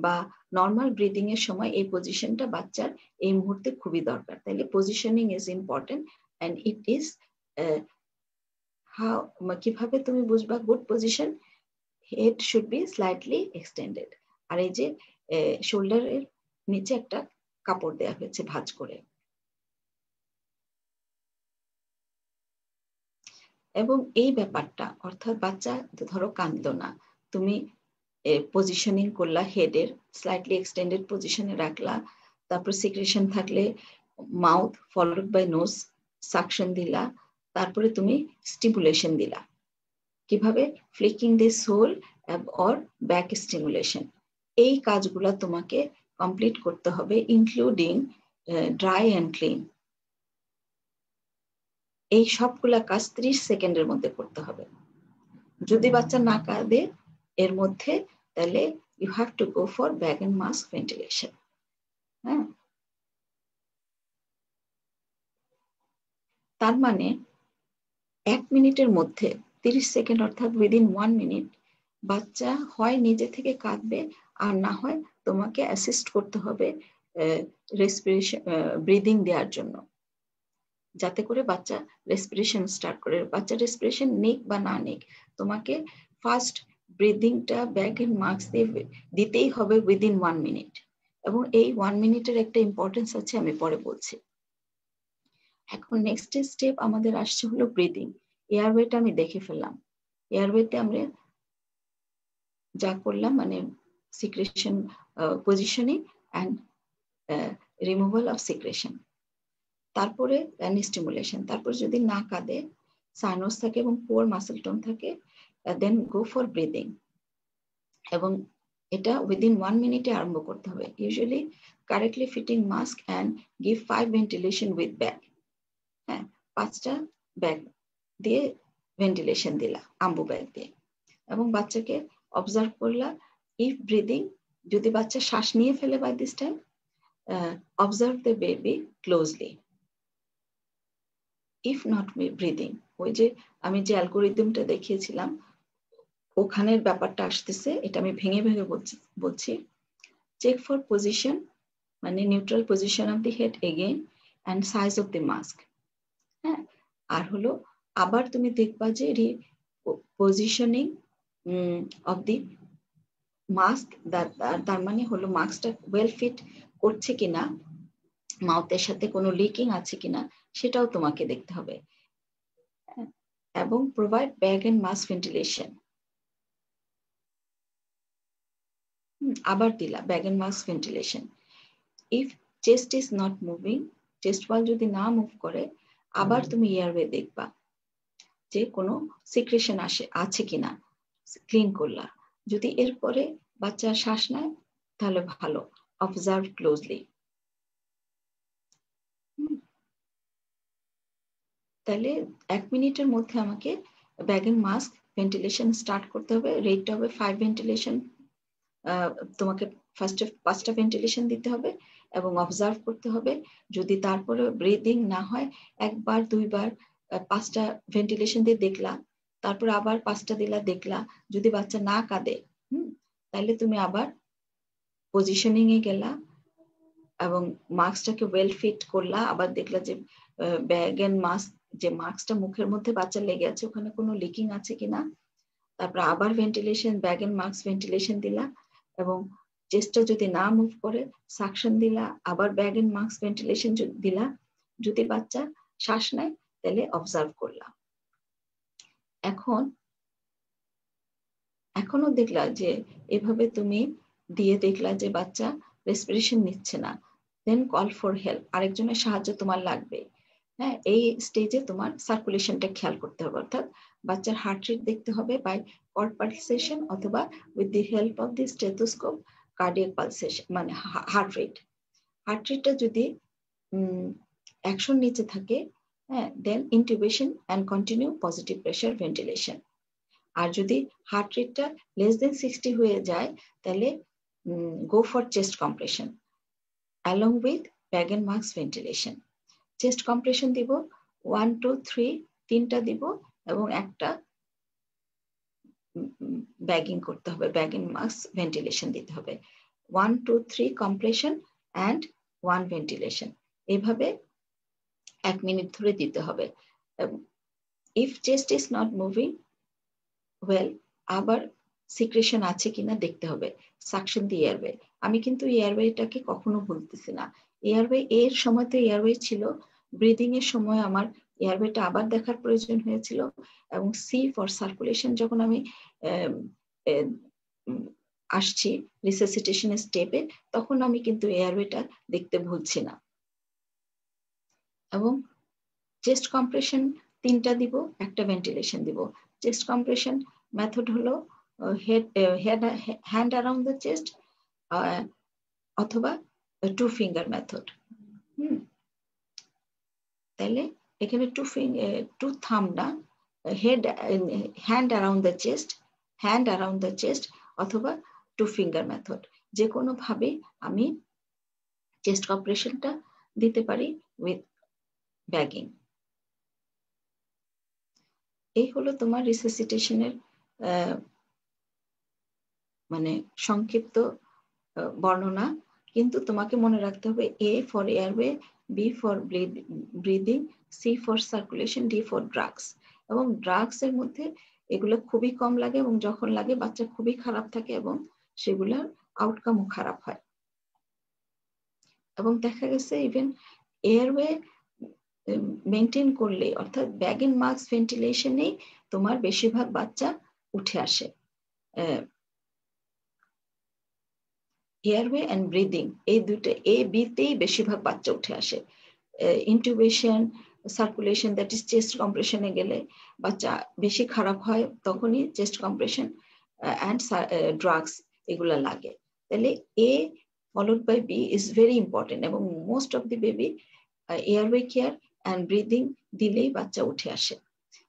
বা নর্মাল ব্রিদিং এর সময় এই পজিশনটা বাচ্চার এই মুহূর্তে খুবই দরকার। তাহলে positioning is important and it is কিভাবে তুমি বুঝবা good position? Head should be slightly extended. আর এই যে শোল্ডারের নিচে একটা কাপড় দেওয়া হয়েছে ভাঁজ করে। এবং এই ব্যাপারটা, অর্থাৎ বাচ্চা ধরো কাঁদলো না, তুমি পজিশনিং করলা, হেডের স্লাইটলি এক্সটেন্ডেড পজিশনে রাখলা, তারপর সিক্রেশন থাকলে mouth followed by nose suction দিলা, তারপরে তুমি স্টিমুলেশন দিলা। কিভাবে? Flicking this hole or back stimulation. এই কাজগুলা তোমাকে কমপ্লিট করতে হবে, ইনক্লুডিং ড্রাই অ্যান্ড ক্লিন। এই সবগুলা কাজ 30 সেকেন্ডের মধ্যে করতে হবে। যদি বাচ্চা না কাঁদে এর মধ্যে, তাহলে you have to go for bag and mask ventilation. হ্যাঁ, তার মানে 1 মিনিটের মধ্যে 30 সেকেন্ড, অর্থাৎ উইদিন 1 মিনিট বাচ্চা হয় নিজে থেকে কাঁদবে, আর না হয় তোমাকে অ্যাসিস্ট করতে হবে রেসপিরেশন ব্রিদিং দেওয়ার জন্য, যাতে করে বাচ্চা রেসপিরেশন স্টার্ট করে। বাচ্চা রেসপিরেশন নিক বা না নিক, তোমাকে ফার্স্ট ব্রিদিংটা ব্যাগ এন্ড মাস্ক দিয়ে দিতেই হবে উইদিন 1 মিনিট। এবং এই 1 মিনিটের একটা ইম্পর্টেন্স আছে, আমি পরে বলছি। এখন নেক্সট স্টেপ আমাদের আসছে হলো ব্রিদিং। এয়ারওয়েটা আমি দেখে ফেললাম। এয়ারওয়েতে আমরা যা করলাম, মানে secretion, positioning and removal of secretion, তারপরে স্টিমুলেশন। তারপর যদি না কাঁদে, সাইনাস থাকে এবং পোর মাসেল টোন থাকে, দেন গো ফর ব্রিদিং। এবং এটা উইদিন 1 মিনিটে আরম্ভ করতে হবে। Usually correctly fitting mask and give 5 ventilation with bag. হ্যাঁ, 5টা ব্যাগ দিয়ে ভেন্টিলেশন দিলা, আম্বু ব্যাগ দিয়ে। এবং বাচ্চাকে অবজার্ভ করলা, ইফ ব্রিদিং, যদি বাচ্চা শ্বাস নিয়ে ফেলে by this time, observe the baby closely. If not breathing, ওই যে আমি যে অ্যালগোরিদমটা দেখিয়েছিলাম, ওখানের ব্যাপারটা আসতেছে, এটা আমি ভেঙে ভেঙে বলছি। চেক ফর পজিশন, মানে neutral position of the head again and size of the mask. হ্যাঁ, আর হলো আবার তুমি দেখবা যে পজিশনিং অফ দি মাস্ক, তার মানে হলো মাস্কটা ওয়েল ফিট করছে কিনা, মাউথের সাথে কোনো লিকিং আছে কিনা, সেটাও তোমাকে দেখতে হবে। এবং provide bag and mask ventilation. আবার দিলা bag and mask ventilation. If chest is not moving, chest wall যদি না মুভ করে, আবার তুমি এয়ারওয়ে দেখবা যে কোনো সিক্রেশন আছে কিনা, ক্লিন করলা। যদি এরপরে বাচ্চা শ্বাস নেয় তাহলে ভালো, অবজার্ভ ক্লোজলি। তাহলে 1 মিনিটের মধ্যে আমাকে bag and mask ventilation start করতে হবে। রেটটা হবে 5 ভেন্টিলেশন। তোমাকে ফার্স্টে 5টা ভেন্টিলেশন দিতে হবে এবং অবজার্ভ করতে হবে। যদি তারপরে ব্রিদিং না হয়, 1 বার 2 বার 5টা ভেন্টিলেশন দিয়ে দেখলা, তারপর আবার 5টা দিলা, দেখলা যদি বাচ্চা না কাঁদে, তাহলে তুমি আবার পজিশনিং এ গেলা এবং মাস্কটাকে ওয়েল ফিট করলা, আবার দেখলা যে ব্যাগ এন্ড মাস্ক, যে মাস্কটা মুখের মধ্যে বাচ্চা লেগে আছে ওখানে কোনো লিকিং আছে কিনা। তারপর আবার ventilation, bag and mask ventilation দিলা এবং চেস্টটা যদি না মুভ করে সাকশন দিলা, আবার ব্যাগ এন্ড মাস্ক ভেন্টিলেশন দিলা। যদি বাচ্চা শ্বাস নেয় তাহলে অবজার্ভ করলাম। এখনো দেখলা যে এভাবে তুমি দিয়ে দেখলা যে বাচ্চা রেসপিরেশন নিচ্ছে না, দেন কল ফর হেল্প, আরেকজনের সাহায্য তোমার লাগবে। হ্যাঁ, এই স্টেজে তোমার সার্কুলেশনটা খেয়াল করতে হবে, অর্থাৎ বাচ্চার হার্ট রেট দেখতে হবে বাই কর্ড পালসেশন অথবা with the help of the stethoscope cardiac pulsation, মানে হার্ট রেট। হার্ট রেটটা যদি 100 নিচে থাকে, হ্যাঁ, then intubation and continue positive pressure ventilation. আর যদি হার্ট রেটটা লেস দেন 60 হয়ে যায় তাহলে go for chest compression along with bag and mask ventilation. Chest compression দিব 1 2 3, 3টা দিব এবং একটা ব্যাগিং করতে হবে, ব্যাগ এন্ড মাস্ক ভেন্টিলেশন দিতে হবে। 1 2 3 কম্প্রেশন অ্যান্ড 1 ভেন্টিলেশন, এইভাবে 1 মিনিট ধরে দিতে হবে। If chest is not moving well, আবার সিক্রেশন আছে কিনা দেখতে হবে, সাকশন দি এয়ারওয়ে। আমি কিন্তু এয়ারওয়েটাকে কখনো ভুলতেছি না। এয়ারওয়ে এর সময় তো এয়ারওয়ে ছিল, ব্রিদিং এর সময় আমার এয়ারওয়েটা আবার দেখার প্রয়োজন হয়েছিল এবং সি ফর সার্কুলেশন যখন আমি আসছি রিসাসিটেশনের স্টেপে, তখন আমি কিন্তু এয়ারওয়েটা দেখতে ভুলছি না। এবং চেস্ট কম্প্রেশন 3টা দিব, একটা ভেন্টিলেশন দিব। চেস্ট কম্প্রেশন মেথড হলো হ্যান্ড অ্যারাউন্ড দ্য চেস্ট অথবা 2 ফিঙ্গার মেথড। তাহলে এখানে 2 থাম্ব না, হ্যান্ড অ্যারাউন্ড দ্য চেস্ট অথবা 2 ফিঙ্গার মেথড, যে কোনো ভাবে আমি চেস্ট কম্প্রেশনটা দিতে পারি উইথ ব্যাগিং। এই হলো তোমার রিসাসিটেশনের মানে সংক্ষিপ্ত বর্ণনা। কিন্তু তোমাকে মনে রাখতে হবে A for airway, B for breathing, C for circulation, D for drugs. এবং ড্রাগস এর মধ্যে এগুলো খুবই কম লাগে এবং যখন লাগে বাচ্চা খুবই খারাপ থাকে এবং সেগুলোর আউটকামও খারাপ হয়। এবং দেখা গেছে ইভেন এয়ারওয়ে মেনটেন করলে, অর্থাৎ ব্যাগ এন্ড মাস্ক ভেন্টিলেশনেই তোমার বেশিরভাগ বাচ্চা উঠে আসে। এয়ারওয়ে অ্যান্ড ব্রিদিং এই দুটো এ বিতেই বেশিরভাগ বাচ্চা উঠে আসে। Intubation, circulation that is chest কম্প্রেশনে গেলে বাচ্চা বেশি খারাপ হয়, তখনই চেস্ট কম্প্রেশন অ্যান্ড ড্রাগস এগুলো লাগে। তাহলে এ followed by B is very important এবং most of the baby airway care and breathing দিলেই বাচ্চা উঠে আসে।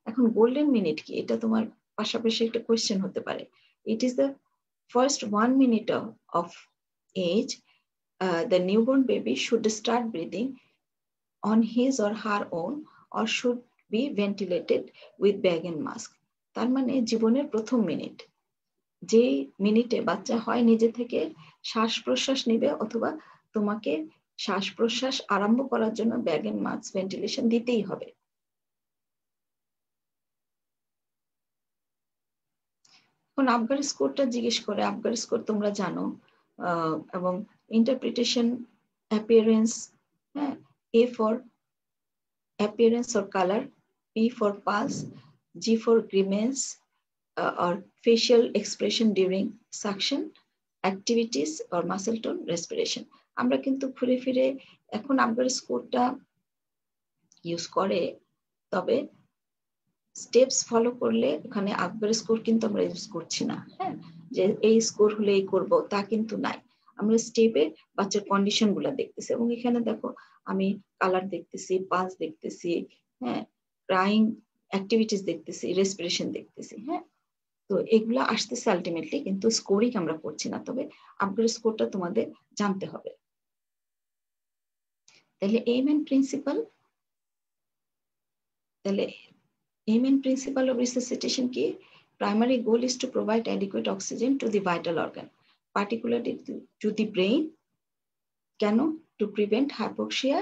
এখন গোল্ডেন মিনিট কি, এটা তোমার পাশাপাশি একটা কোয়েশ্চেন হতে পারে। It is the first 1 minute of age, the newborn baby should start breathing on his or her own or should be ventilated with bag and mask. তার মানে জীবনের প্রথম মিনিট, যে মিনিটে বাচ্চা হয় নিজে থেকে শ্বাস প্রশ্বাস নিবে অথবা তোমাকে শ্বাস প্রশ্বাস আরম্ভ করার জন্য ব্যাগ এন্ড মাস্ক ভেন্টিলেশন দিতেই হবে। এখন আবগার স্কোরটা জিজ্ঞেস করে, আবগার স্কোর তোমরা জানো, এবং ইন্টারপ্রিটেশন, অ্যাপিয়ারেন্স, হ্যাঁ, A for appearance or colour, P for pulse, G for grimace or facial expression during suction, activities or muscle tone, respiration. আমরা কিন্তু ঘুরে ফিরে এখন আবগার স্কোরটা ইউজ করে, তবে স্টেপস ফলো করলে ওখানে আবগার স্কোর কিন্তু আমরা ইউজ করছি না। হ্যাঁ, যে এই স্কোর হলে এই করবো, তা কিন্তু নাই। আমরা স্টেপে বাচ্চার কন্ডিশন গুলা দেখতেছি, এবং এখানে দেখো আমি কালার দেখতেছি, পালস দেখতেছি, হ্যাঁ, ক্রাইং অ্যাক্টিভিটিস দেখতেছি, রেসপিরেশন দেখতেছি, হ্যাঁ। তো এগুলো আসতেছে আলটিমেটলি, কিন্তু স্কোরিং আমরা করছি না, তবে আপগ্রেড স্কোরটা তোমাদের জানতে হবে। তাহলে এইম এন্ড প্রিন্সিপাল, তাহলে aim and principle of resuscitation কি? Primary goal is to provide adequate oxygen to the vital organ, particularly to the brain. কেন? To prevent hypoxia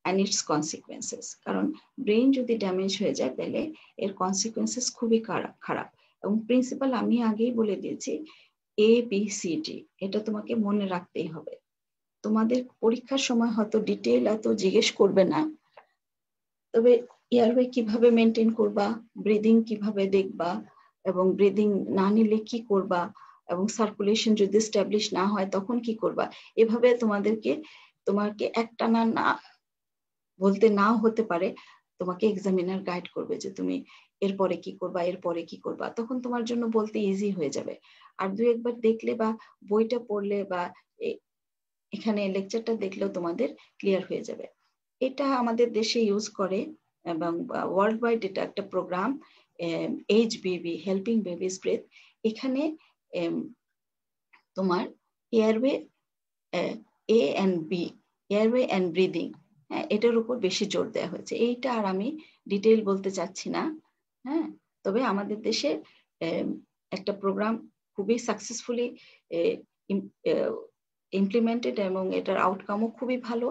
and its consequences. কারণ ব্রেন যদি damage হয়ে যায় তাহলে এর consequences খুবই খারাপ। এবং প্রিন্সিপাল আমি আগেই বলে দিয়েছি, ABCD, এটা তোমাকে মনে রাখতেই হবে। তোমাদের পরীক্ষার সময় হয়তো ডিটেইল এত জিজ্ঞেস করবে না, তবে এয়ারওয়ে কিভাবে মেনটেন করবা, ব্রিদিং কিভাবে দেখবা, এবং ব্রিদিং না নিলে কি করবা, এবং সার্কুলেশন যদি এস্টাবলিশ না হয় তখন কি করবা, এভাবে তোমাকে একটানা না বলতে নাও হতে পারে, তোমাকে এক্সামিনার গাইড করবে যে তুমি এরপরে কি করবা, এরপরে কি করবা, তখন তোমার জন্য বলতে ইজি হয়ে যাবে। আর দুই একবার দেখলে বা বইটা পড়লে বা এখানে লেকচারটা দেখলেও তোমাদের ক্লিয়ার হয়ে যাবে। এটা আমাদের দেশে ইউজ করে, এবং ওয়ার্ল্ড ওয়াইড এটা একটা programme, HBB, helping babies breathe. এখানে তোমার airway A and B, airway and breathing, হ্যাঁ, এটার উপর বেশি জোর দেওয়া হয়েছে। এইটা আর আমি ডিটেইল বলতে চাচ্ছি না, হ্যাঁ। তবে আমাদের দেশে একটা প্রোগ্রাম খুবই সাকসেসফুলি ইমপ্লিমেন্টেড, এবং এটার আউটকামও খুবই ভালো,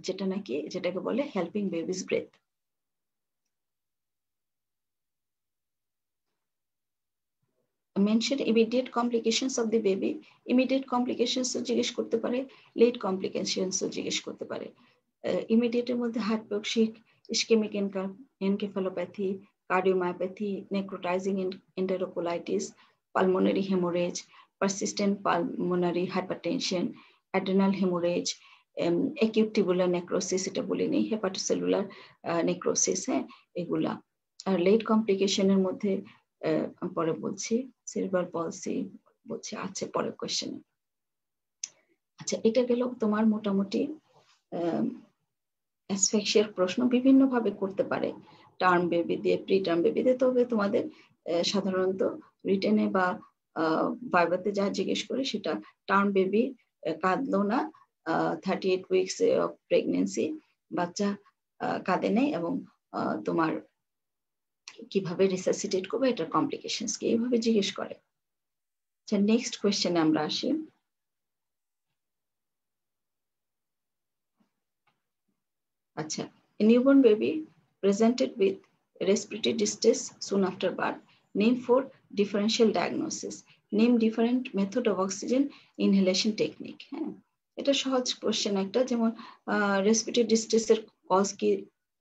যেটাকে বলে helping babies breathe. Mention immediate complications of the baby. Immediate complications জিজ্ঞেস করতে পারে, late complications জিজ্ঞেস করতে পারে। ইমিডিয়েটের মধ্যে hypoxic ischaemic encephalopathy, cardiomyopathy, necrotizing enterocolitis, pulmonary haemorrhage, persistent pulmonary hypertension, adrenal haemorrhage, acute tubular necrosis, এটা বলিনি, হেপাটোসেলুলার নেক্রোসিস, হ্যাঁ, এগুলা। আর লেট কমপ্লিকেশনের মধ্যে পরে বলছি, সেরিব্রাল পলসি বলছি, আছে পরের কোয়েশ্চেনে। আচ্ছা, এটা গেল তোমার মোটামুটি অ্যাসফিক্সিয়ার প্রশ্ন। বিভিন্ন ভাবে করতে পারে, টার্ম বেবি দিয়ে, প্রি টার্ম বেবি দিয়ে, তবে তোমাদের সাধারণত রিটেনে বা ভাইভাতে যা জিজ্ঞেস করে সেটা টার্ম বেবি কাঁদলো না, 38 উইকস অফ প্রেগনেন্সি, বাচ্চা কাঁদে নেই, এবং তোমার কিভাবে রিসাসিটেট করবে, এটার কমপ্লিকেশনস কি, এইভাবে জিজ্ঞেস করে। আচ্ছা, নেক্সট কোয়েশ্চেনে আমরা আসি। আচ্ছা, a newborn baby presented with respiratory distress soon after birth. Name 4 differential diagnosis. Name different method of oxygen inhalation technique. হ্যাঁ, এটা সহজ কোশ্চেন একটা, যেমন রেসপিরেটরি ডিস্ট্রেসের কজ কি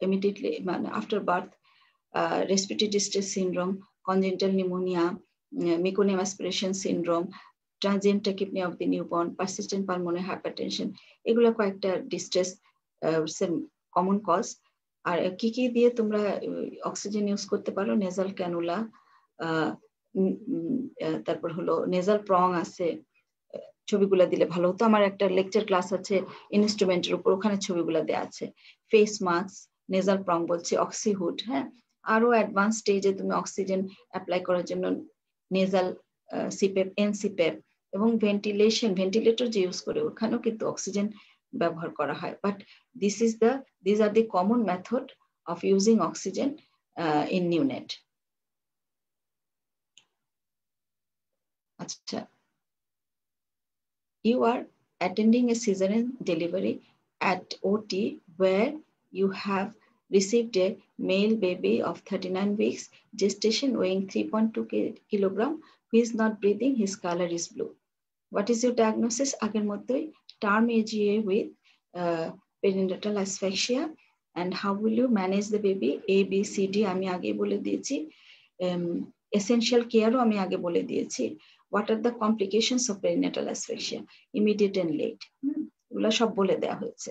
ইমিডিয়েটলি, মানে after birth, respiratory distress syndrome, congenital pneumonia, meconium aspiration syndrome, transient tachypnea of the newborn, persistent pulmonary hypertension, এগুলো কয়েকটা distress common cause. আর কি কি দিয়ে তোমরা অক্সিজেন ইউজ করতে পারো? নেজাল ক্যানুলা, তারপর হলো নেজাল প্রং আছে, ছবিগুলা দিলে ভালো হতো, আমার একটা লেকচার ক্লাস আছে ইনস্ট্রুমেন্টের উপর, ওখানে ছবিগুলা দেওয়া আছে। ফেস মাস্ক, নেজাল প্রং বলছি, অক্সিহুড, হ্যাঁ। আরো অ্যাডভান্স স্টেজে তুমি অক্সিজেন অ্যাপ্লাই করার জন্য নেজাল সিপেপ, এনসিপেপ, এবং ভেন্টিলেটর যে ইউজ করে ওখানেও কিন্তু অক্সিজেন ব্যবহার করা হয়। But these are the common method of using oxygen in neonate. আচ্ছা, you are attending a cesarean delivery at OT where you have received a male baby of 39 weeks gestation weighing 3.2 kilogram who is not breathing, his color is blue. What is your diagnosis? আগের মতোই, term AGA with perinatal asphyxia. And how will you manage the baby? A, B, C, D আমি আগে বলে দিয়েছি, essential care ও আমি আগে বলে দিয়েছি। What are the complications of perinatal asphyxia? Immediate and late, এগুলো সব বলে দেওয়া হয়েছে।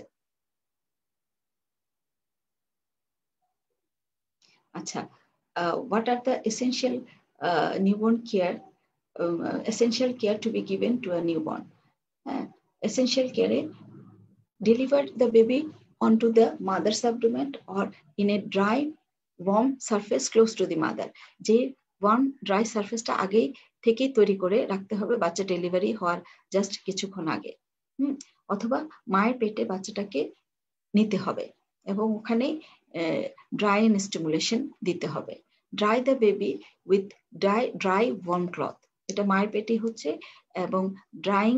আচ্ছা, what are the essential newborn care essential care to be given to a newborn. Essential care, deliver the baby onto the mother's abdomen or in a dry, warm surface close to the mother. যে warm dry surface টা আগে থেকেই তৈরি করে রাখতে হবে বাচ্চা delivery হওয়ার জাস্ট কিছুক্ষণ আগে। অথবা মায়ের পেটে বাচ্চাটাকে নিতে হবে এবং ওখানে ড্রাই এন্ড স্টিমুলেশন দিতে হবে। Dry the baby with dry warm cloth. এটা মায়ের পেটে হচ্ছে এবং ড্রাইং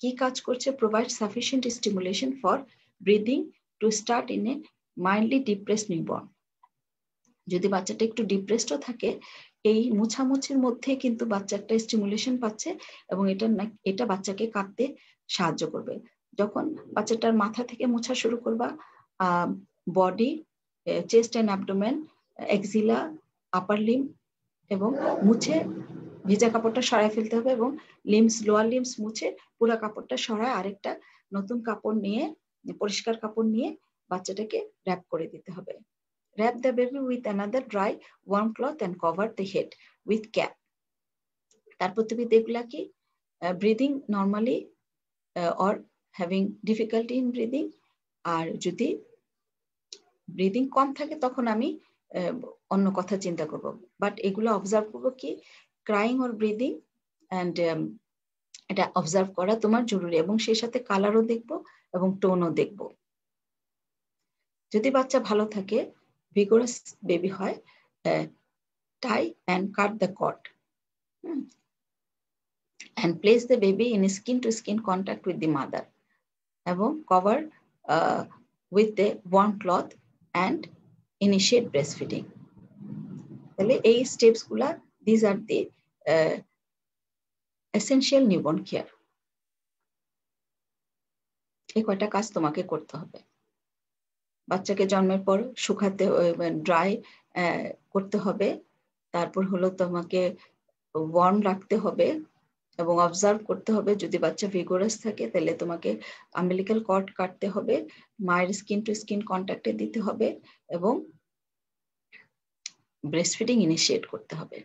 কি কাজ করছে? Provide sufficient stimulation for breathing to start in a mildly depressed newborn. যদি বাচ্চাটা একটু ডিপ্রেসডও থাকে, এই মুছামুছির মধ্যে কিন্তু বাচ্চা একটা স্টিমুলেশন পাচ্ছে এবং এটা বাচ্চাকে কাঁদতে সাহায্য করবে। যখন বাচ্চাটার মাথা থেকে মোছা শুরু করবা, body, chest and abdomen, axilla, upper Lim এবং মুছে ভেজা কাপড়টা সরাই ফেলতে হবে এবং লিমস, লোয়ার লিমস মুছে পুরো কাপড়টা সরায় আরেকটা নতুন কাপড় নিয়ে, পরিষ্কার কাপড় নিয়ে বাচ্চাটাকে র্যাপ করে দিতে হবে। Wrap the baby with another dry warm cloth and cover the head with cap. তারপর তুমি দেখলা কি breathing normally or having difficulty in breathing, আর যদি ব্রিদিং কম থাকে তখন আমি অন্য কথা চিন্তা করব। বাট এগুলো অবজার্ভ করবো কি ক্রাইং অর ব্রিদিং, অ্যান্ড এটা অবজার্ভ করা তোমার জরুরি এবং সেই সাথে কালারও দেখবো এবং টোনও দেখবো। যদি বাচ্চা ভালো থাকে, vigorous baby হয়, tie and cut the cord and place the baby in skin to skin contact with the mother এবং cover with the warm cloth and initiate breastfeeding. তাহলে এই স্টেপস গুলা, these are the essential newborn care. এই কয়টা কাজ তোমাকে করতে হবে। বাচ্চাকে জন্মের পর শুকাতে, ড্রাই করতে হবে, তারপর হলো তোমাকে ওয়ার্ম রাখতে হবে এবং অবজার্ভ করতে হবে। যদি বাচ্চা ভিগোরাস থাকে তাহলে তোমাকে আম্বিলিক্যাল কর্ড কাটতে হবে, মায়ের স্কিন টু স্কিন কন্ট্যাক্টে দিতে হবে এবং ব্রেস্টফিডিং ইনিশিয়েট করতে হবে।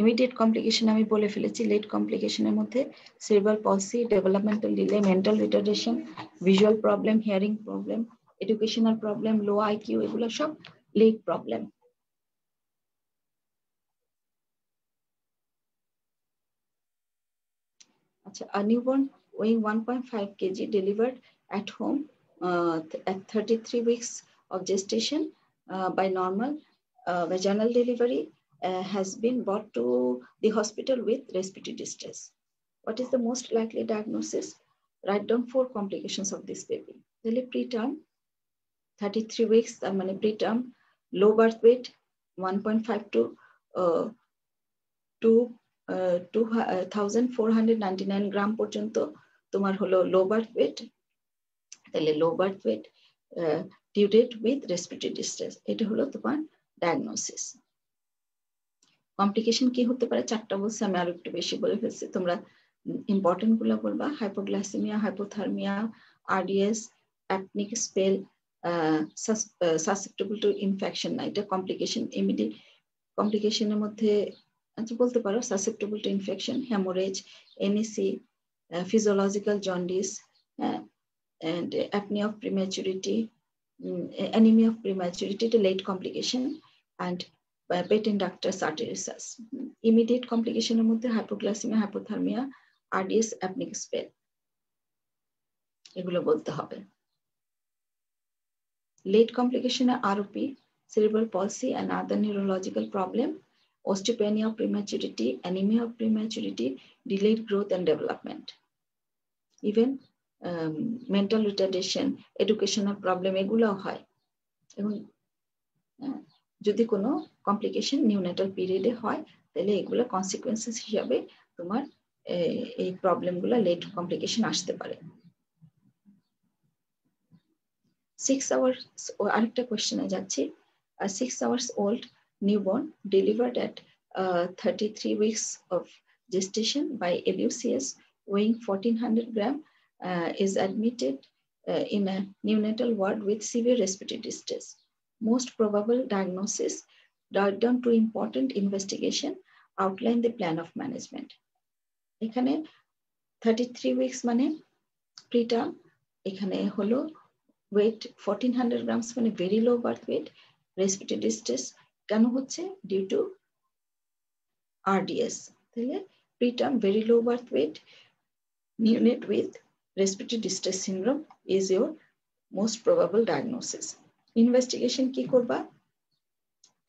ইমিডিয়েট কমপ্লিকেশন আমি বলে ফেলেছি। লেট কমপ্লিকেশনের মধ্যে cerebral palsy, developmental delay, mental retardation, visual problem, hearing problem, educational problem, low IQ, এগুলো সব লেট প্রবলেম। আচ্ছা, a newborn weighing 1.5 kg delivered at home at 33 weeks of gestation by normal vaginal delivery has been brought to the hospital with respiratory distress. What is the most likely diagnosis? Write down 4 complications of this baby. Preterm, 33 weeks, preterm, low birth weight, 1.5 to 2499 gram পর্যন্ত তোমার হলো low birth weight. তাহলে low birth weight due date with respiratory distress, এটা হলো তোমার diagnosis. Complication কি হতে পারে? 4টা বলছে, আমি আরো একটু বেশি বলে ফেলছি, তোমরা ইম্পর্টেন্ট গুলো বলবা। Hypoglycaemia, hypothermia, RDS, apnoeic spell, susceptible to infection না, এটা কমপ্লিকেশন। ইমিডিয়েট কমপ্লিকেশনের মধ্যে আচ্ছা বলতে পারো susceptible to infection, haemorrhage, NEC, physiological jaundice, and apnea of prematurity, anemia of prematurity to late complication, and patent ductus arteriosus. Immediate complication এর মধ্যে hypoglycemia, hypothermia, RDS, apneic spell, এগুলো বলতে হবে। Late complication ROP, cerebral palsy and other neurological problem, osteopenia of prematurity, anemia of prematurity, delayed growth and development, even mental retardation, educational problem, এগুলো হয়। এবং যদি কোনো কমপ্লিকেশন নিউনেটাল পিরিয়ডে হয় তাহলে এগুলো কনসিকুয়েন্সেস হিসাবে তোমার এই প্রবলেমগুলো লেট কমপ্লিকেশন আসতে পারে। 6 hours, আরেকটা কোশ্চেনে যাচ্ছি। 6 hours old newborn delivered at 33 weeks of gestation by LUCS weighing 1400 gram is admitted in a neonatal ward with severe respiratory distress. Most probable diagnosis, write down 2 important investigation, outline the plan of management. এখানে 33 weeks মানে preterm, এখানে হলো weight 1400 grams মানে very low birth weight, respiratory distress কেন হচ্ছে? Due to RDS। তাহলে preterm very low birth weight neonate with respiratory distress syndrome is your most probable diagnosis. Investigation কি করবা?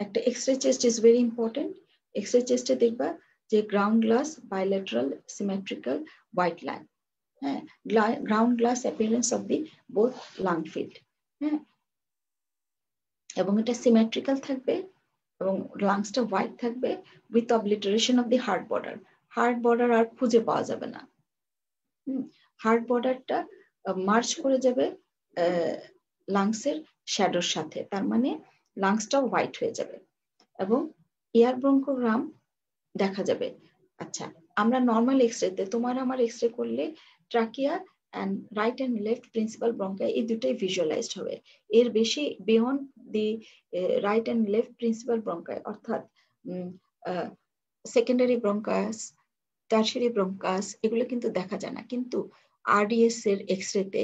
একটা x-ray chest is very important. X-ray চেস্টে দেখবা যে ground glass bilateral symmetrical white line, হ্যাঁ, ground glass appearance of the both lung field, হ্যাঁ, এবং এটা সিমেট্রিক্যাল থাকবে এবং লাংসটা হোয়াইট থাকবে with obliteration of the heart border. Heart border আর খুঁজে পাওয়া যাবে না, হার্ট বর্ডারটা মার্চ করে যাবে লাংসের শ্যাডোর সাথে, তার মানে লাংসটাও হোয়াইট হয়ে যাবে এবং এয়ার ব্রঙ্কোগ্রাম দেখা যাবে। আচ্ছা, আমরা নর্মাল এক্সরেতে তোমার আমার এক্সরে করলে trachea and right and left principal bronchi এই দুটোই ভিজুয়ালাইজড হবে। এর বেশি beyond the right and left principal bronchi অর্থাৎ সেকেন্ডারি ব্রঙ্কাস, টারশিয়ারি ব্রঙ্কাস এগুলো কিন্তু দেখা যায় না, কিন্তু RDS এর এক্সরেতে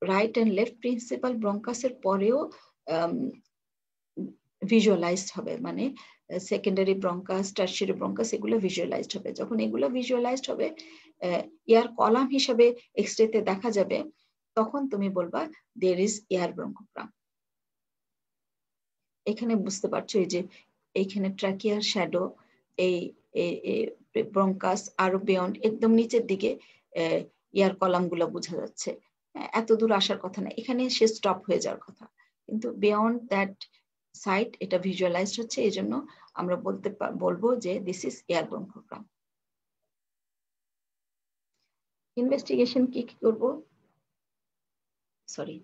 রাইট এন্ড লেফট প্রিন্সিপাল ব্রঙ্কাসের পরেও ভিজুয়ালাইজড হবে, মানে সেকেন্ডারি ব্রঙ্কাস, টারশিয়ারি ব্রঙ্কাস এগুলো ভিজুয়ালাইজড হবে। যখন এগুলো ভিজুয়ালাইজড হবে, এয়ার কলাম হিসাবে এক্সরেতে দেখা যাবে, তখন তুমি বলবা দেয়ার ইজ এয়ার ব্রঙ্কোগ্রাম। এখানে বুঝতে পারছো এই যে এইখানে ট্রাকিয়ার শ্যাডো, এই ব্রঙ্কাস আরো বিয়ন্ড একদম নিচের দিকে এয়ার কলাম গুলো বোঝা যাচ্ছে। এত দূর আসার কথা না, এখানে সে স্টপ হয়ে যাওয়ার কথা, কিন্তু বিয়ন্ড দ্যাট সাইট এটা ভিজুয়ালাইজড হচ্ছে, এই জন্য আমরা বলবো যে দিস ইজ এয়ার ব্রঙ্কোগ্রাম। ইনভেস্টিগেশন কি কি করবো? Sorry,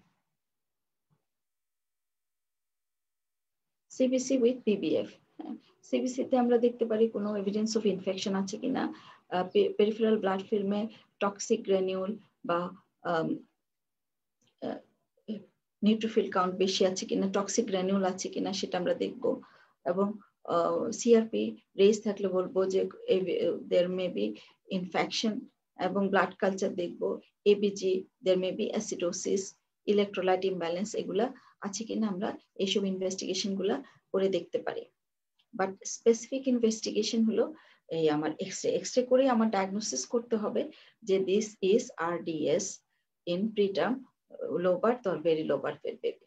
CBC with PBF. CBC তে আমরা দেখতে পারি কোনো এভিডেন্স অফ ইনফেকশন আছে কিনা, পেরিফেরাল ব্লাড ফিল্মে টক্সিক গ্র্যানিউল বা নিউট্রোফিল কাউন্ট বেশি আছে কিনা, টক্সিক গ্র্যানিউল আছে কিনা সেটা আমরা দেখব। এবং সিআরপি রেজ থাকলে বলবো যে দেয়ার মে বি ইনফেকশন, এবং ব্লাড কালচার দেখব, ABG, there may be acidosis, electrolyte imbalance এগুলা আছে কিনা আমরা এইসব ইনভেস্টিগেশন গুলা করে দেখতে পারি। বাট স্পেসিফিক ইনভেস্টিগেশন হলো এই আমার এক্সরে করে আমার ডায়াগনোসিস করতে হবে যে this is RDS in preterm low birth or very low birth weight baby.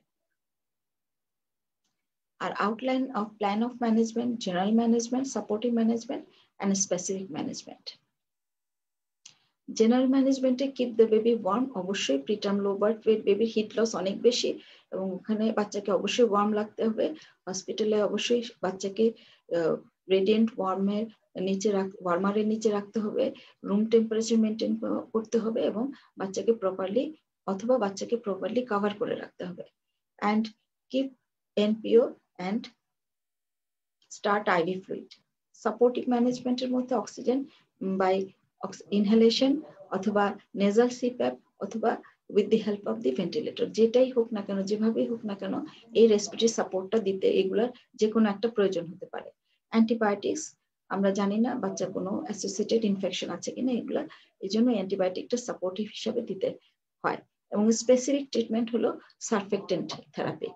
Our outline of plan of management, general management, supportive management, and specific management. General management keep the baby warm, অবশ্যই preterm low birth weight baby heat loss অনেক বেশি এবং ওখানে বাচ্চাকে অবশ্যই worm রাখতে হবে। হসপিটালে অবশ্যই বাচ্চাকে রেডিয়েন্ট ওয়ার্মারের নিচে রাখতে হবে, রুম টেম্পারেচার মেনটেন করতে হবে এবং বাচ্চাকে প্রপারলি কভার করে রাখতে হবে। and keep NPO and start IV fluid. Supportive ম্যানেজমেন্টের মধ্যে অক্সিজেন বাই ইনহেলেশন অথবা নেজাল সিপ্যাপ অথবা with the help of the ventilator, যেটাই হোক না কেন, যেভাবেই হোক না কেন এই রেসপিরেটরি সাপোর্টটা দিতে এগুলার যে কোনো একটা প্রয়োজন হতে পারে। অ্যান্টিবায়োটিক্স আমরা জানি না বাচ্চার কোনো অ্যাসোসিয়েটেড ইনফেকশন আছে কিনা, এগুলা এই জন্য অ্যান্টিবায়োটিকটা সাপোর্টিভ হিসাবে দিতে হয়। এবং স্পেসিফিক ট্রিটমেন্ট হলো সারফেক্টেন্ট থেরাপি।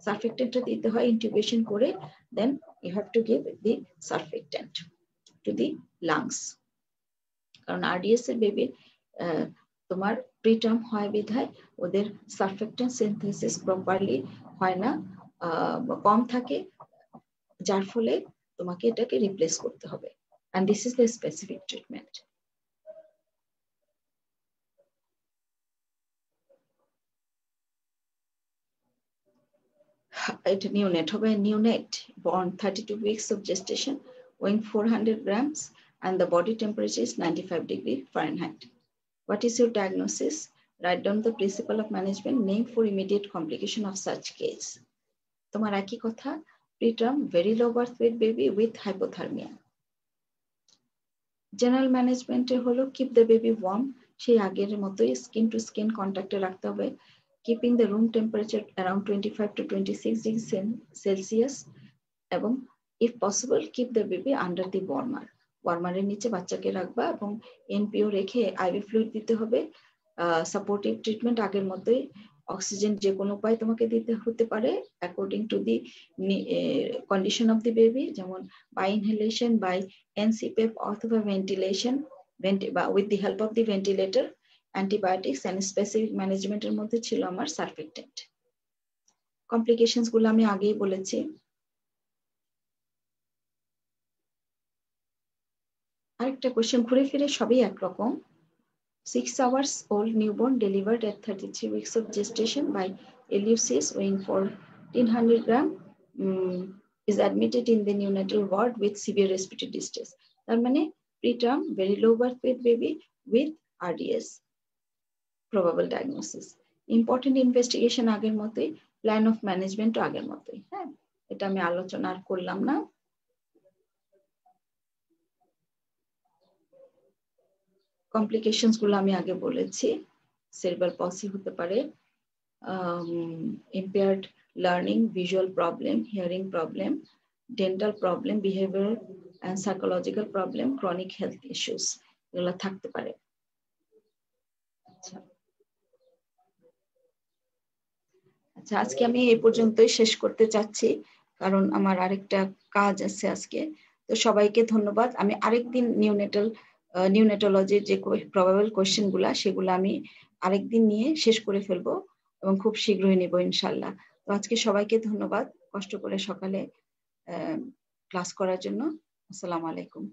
সারফেক্টেন্টটা দিতে হয় ইনটিউবেশন করে, then you have to give the surfactant to the lungs. কারণ RDS এর বেবি তোমার প্রিটার্ম হয় বিধায় ওদের সারফেক্টেন্ট সিনথেসিস প্রপারলি হয় না, কম থাকে, যার ফলে তোমাকে এটাকে রিপ্লেস করতে হবে। and this is the specific treatment. এটা নিউনেট হবে, neonate born 32 weeks of gestation, weighing 400 grams and the body temperature is 95 degree Fahrenheit. What is your diagnosis? Write down the principle of management, name for immediate complication of such case. তোমার একই কথা, preterm very low birth weight baby with hypothermia. General management হলো keep the baby warm, সেই আগের মতোই skin to skin contact রাখতে হবে, keeping the room temperature around 25 to 26 degrees Celsius এবং if possible keep the baby under the warmer, ওয়ার্মারের নিচে বাচ্চাকে রাখবা এবং এনপিও রেখে আইভি ফ্লুইড দিতে হবে। সাপোর্টিভ ট্রিটমেন্ট আগের মতোই, অক্সিজেন যে কোনো উপায় তোমাকে দিতে হতে পারে according to the condition of the baby, যেমন বাই ইনহেলেশন, বাই এনসিপিএফ অথবা ভেন্টিলেশন বা with the help of the ventilator, antibiotics and specific ম্যানেজমেন্টের মধ্যে ছিল আমার সার্ফেক্টেন্ট। কমপ্লিকেশনস গুলো আমি আগেই বলেছি। আরেকটা কোয়েশ্চেন, ঘুরে ফিরে সবই একরকম। 6 hours old newborn delivered at 33 weeks of gestation by Eleusis weighing 1400 gram is admitted in the neonatal ward with severe respiratory distress. তার মানে preterm very low birth weight baby with RDS, probable diagnosis. Important investigation আগের মতোই, plan of management আগের মতোই। হ্যাঁ, এটা আমি আলোচনা আর করলাম না। কমপ্লিকেশনস গুলো আমি আগে বলেছি, সেরিব্রাল পলসি হতে পারে, impaired learning, visual problem, hearing problem, dental problem, behavioral and psychological problem, chronic health issues এগুলো থাকতে পারে। আচ্ছা, আজকে আমি এই পর্যন্তই শেষ করতে চাচ্ছি, কারণ আমার আরেকটা কাজ আছে আজকে। তো সবাইকে ধন্যবাদ। আমি আরেকদিন নিউনেটোলজির যে প্রবাবল কোয়েশ্চেন গুলা সেগুলো আমি আরেকদিন নিয়ে শেষ করে ফেলবো এবং খুব শীঘ্রই নেব ইনশাল্লাহ। তো আজকে সবাইকে ধন্যবাদ কষ্ট করে সকালে ক্লাস করার জন্য। আসসালামু আলাইকুম।